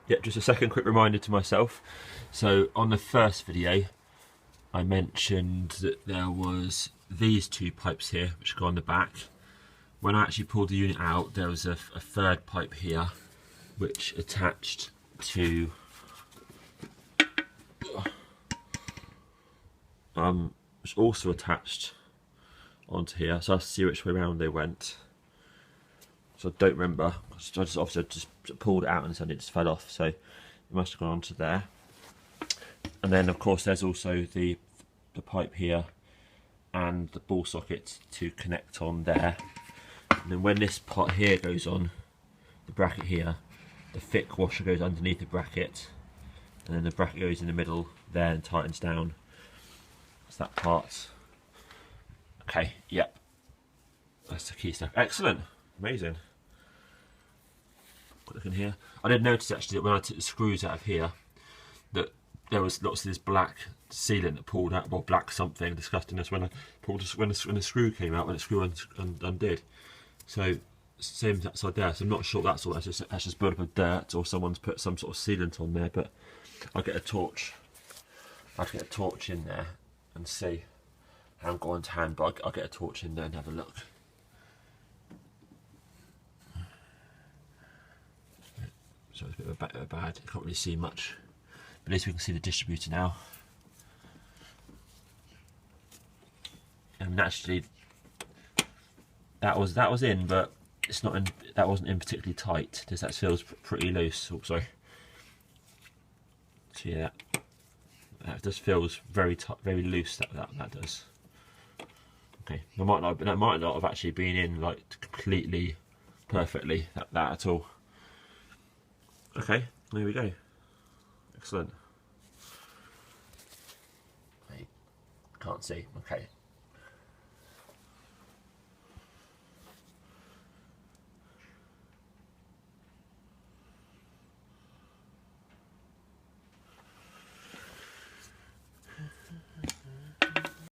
Yeah, just a second quick reminder to myself. So on the first video, I mentioned that there was these two pipes here, which go on the back. When I actually pulled the unit out, there was a third pipe here, which attached to which also attached onto here. So I'll see which way around they went. So I don't remember. I just obviously just pulled it out and then it just fell off. So it must have gone onto there. And then of course there's also the pipe here and the ball socket to connect on there. And then when this part here goes on, the bracket here, the thick washer goes underneath the bracket, and then the bracket goes in the middle there and tightens down. That's that part. Okay, yep. That's the key stuff. Excellent. Amazing. Quick look in here. I did notice actually that when I took the screws out of here, that there was lots of this black sealant that pulled out, well, black something disgustingness when I pulled when the screw came out, when the screw undid. So same that side there. So I'm not sure that's all. That's just built up of dirt, or someone's put some sort of sealant on there. But I'll get a torch. I'll get a torch in there and see. I haven't got one to hand, but I'll get a torch in there and have a look. So it's a bit of a bad. I can't really see much, but at least we can see the distributor now. And actually, that was in, but it's not in. That wasn't in particularly tight. That feels pretty loose. Oh, sorry. So yeah, that just feels very very loose. That does. Okay, that might not have actually been in like completely perfectly that at all. Okay, there we go. Excellent. I can't see. Okay,